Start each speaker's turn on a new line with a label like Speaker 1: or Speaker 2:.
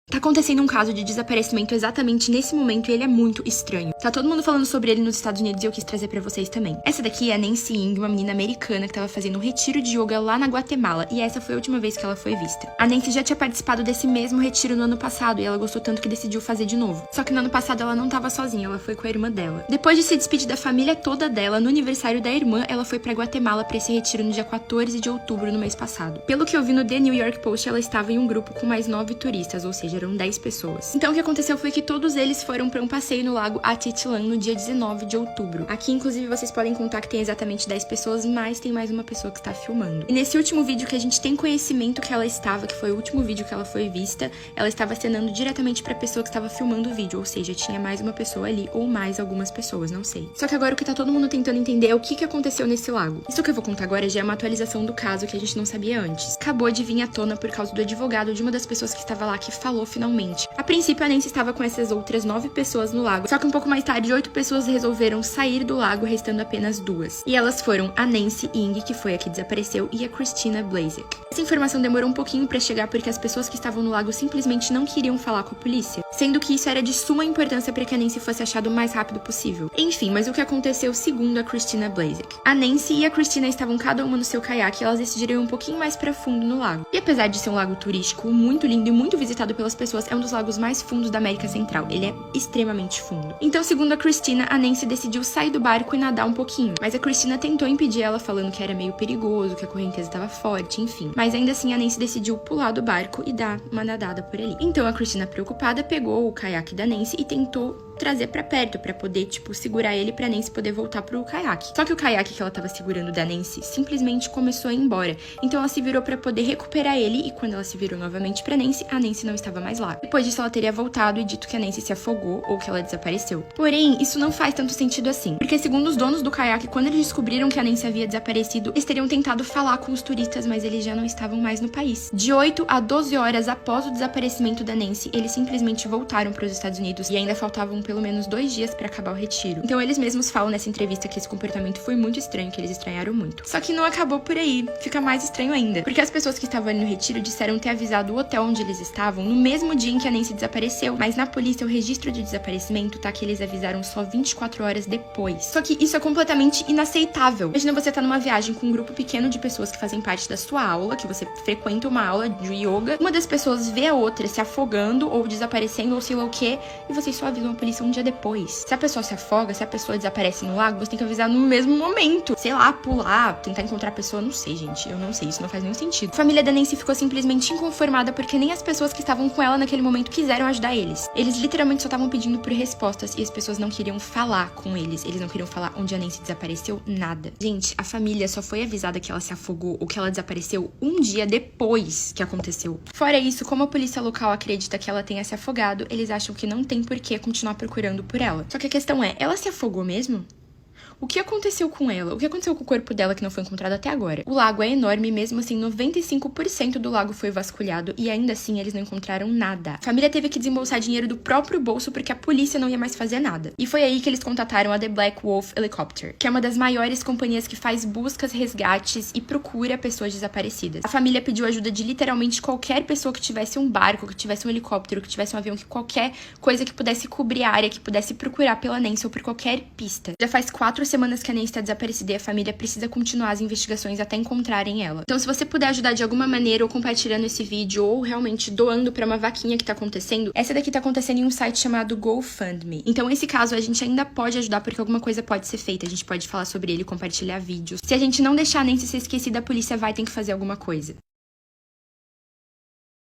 Speaker 1: Tá acontecendo um caso de desaparecimento exatamente nesse momento e ele é muito estranho. Tá todo mundo falando sobre ele nos Estados Unidos e eu quis trazer pra vocês também. Essa daqui é a Nancy Ing, uma menina americana que tava fazendo um retiro de yoga lá na Guatemala e essa foi a última vez que ela foi vista. A Nancy já tinha participado desse mesmo retiro no ano passado e ela gostou tanto que decidiu fazer de novo. Só que no ano passado ela não tava sozinha, ela foi com a irmã dela. Depois de se despedir da família toda dela, no aniversário da irmã, ela foi pra Guatemala pra esse retiro no dia 14 de outubro no mês passado. Pelo que eu vi no The New York Post, ela estava em um grupo com mais 9 turistas, ou seja, eram 10 pessoas. Então o que aconteceu foi que todos eles foram para um passeio no lago Atitlan no dia 19 de outubro. Aqui, inclusive, vocês podem contar que tem exatamente 10 pessoas, mas tem mais uma pessoa que está filmando. E nesse último vídeo que a gente tem conhecimento que ela estava, que foi o último vídeo que ela foi vista, ela estava acenando diretamente para a pessoa que estava filmando o vídeo, ou seja, tinha mais uma pessoa ali, ou mais algumas pessoas, não sei. Só que agora o que tá todo mundo tentando entender é o que aconteceu nesse lago. Isso que eu vou contar agora já é uma atualização do caso que a gente não sabia antes. Acabou de vir à tona por causa do advogado de uma das pessoas que estava lá que falou finalmente. A princípio, a Nancy estava com essas outras 9 pessoas no lago, só que um pouco mais tarde, 8 pessoas resolveram sair do lago, restando apenas 2. E elas foram a Nancy Ing, que foi a que desapareceu, e a Christina Blazek. Essa informação demorou um pouquinho pra chegar porque as pessoas que estavam no lago simplesmente não queriam falar com a polícia, sendo que isso era de suma importância para que a Nancy fosse achada o mais rápido possível. Enfim, mas o que aconteceu segundo a Christina Blazek? A Nancy e a Christina estavam cada uma no seu caiaque e elas decidiram ir um pouquinho mais pra fundo no lago. E apesar de ser um lago turístico muito lindo e muito visitado pelas pessoas, é um dos lagos mais fundos da América Central. Ele é extremamente fundo. Então, segundo a Christina, a Nancy decidiu sair do barco e nadar um pouquinho. Mas a Christina tentou impedir ela, falando que era meio perigoso, que a correnteza estava forte, enfim. Mas ainda assim, a Nancy decidiu pular do barco e dar uma nadada por ali. Então, a Christina, preocupada, pegou o caiaque da Nancy e tentou trazer pra perto, pra poder, tipo, segurar ele pra Nancy poder voltar pro caiaque. Só que o caiaque que ela tava segurando da Nancy simplesmente começou a ir embora. Então ela se virou pra poder recuperar ele e quando ela se virou novamente pra Nancy, a Nancy não estava mais lá. Depois disso ela teria voltado e dito que a Nancy se afogou ou que ela desapareceu. Porém, isso não faz tanto sentido assim. Porque segundo os donos do caiaque, quando eles descobriram que a Nancy havia desaparecido, eles teriam tentado falar com os turistas, mas eles já não estavam mais no país. De 8 a 12 horas após o desaparecimento da Nancy, eles simplesmente voltaram para os Estados Unidos e ainda faltavam pelo menos 2 dias para acabar o retiro. Então eles mesmos falam nessa entrevista que esse comportamento foi muito estranho, que eles estranharam muito. Só que não acabou por aí, fica mais estranho ainda. Porque as pessoas que estavam ali no retiro disseram ter avisado o hotel onde eles estavam no mesmo dia em que a Nancy desapareceu, mas na polícia o registro de desaparecimento tá que eles avisaram só 24 horas depois. Só que isso é completamente inaceitável. Imagina você tá numa viagem com um grupo pequeno de pessoas que fazem parte da sua aula, que você frequenta uma aula de yoga, uma das pessoas vê a outra se afogando ou desaparecendo ou sei lá o que, e vocês só avisam a polícia um dia depois. Se a pessoa se afoga, se a pessoa desaparece no lago, você tem que avisar no mesmo momento. Sei lá, pular, tentar encontrar a pessoa, não sei, gente. Eu não sei, isso não faz nenhum sentido. A família da Nancy ficou simplesmente inconformada porque nem as pessoas que estavam com ela naquele momento quiseram ajudar eles. Eles literalmente só estavam pedindo por respostas e as pessoas não queriam falar com eles. Eles não queriam falar onde a Nancy desapareceu, nada. Gente, a família só foi avisada que ela se afogou ou que ela desapareceu um dia depois que aconteceu. Fora isso, como a polícia local acredita que ela tenha se afogado, eles acham que não tem por que continuar procurando por ela. Só que a questão é, ela se afogou mesmo? O que aconteceu com ela? O que aconteceu com o corpo dela que não foi encontrado até agora? O lago é enorme e mesmo assim 95% do lago foi vasculhado e ainda assim eles não encontraram nada. A família teve que desembolsar dinheiro do próprio bolso porque a polícia não ia mais fazer nada. E foi aí que eles contataram a The Black Wolf Helicopter, que é uma das maiores companhias que faz buscas, resgates e procura pessoas desaparecidas. A família pediu ajuda de literalmente qualquer pessoa que tivesse um barco, que tivesse um helicóptero, que tivesse um avião, que qualquer coisa que pudesse cobrir a área, que pudesse procurar pela Nancy ou por qualquer pista. Já faz 4 semanas que a Nancy está desaparecida e a família precisa continuar as investigações até encontrarem ela. Então, se você puder ajudar de alguma maneira, ou compartilhando esse vídeo, ou realmente doando pra uma vaquinha que tá acontecendo, essa daqui tá acontecendo em um site chamado GoFundMe. Então, esse caso, a gente ainda pode ajudar porque alguma coisa pode ser feita. A gente pode falar sobre ele, compartilhar vídeos. Se a gente não deixar a Nancy ser esquecida, a polícia vai ter que fazer alguma coisa.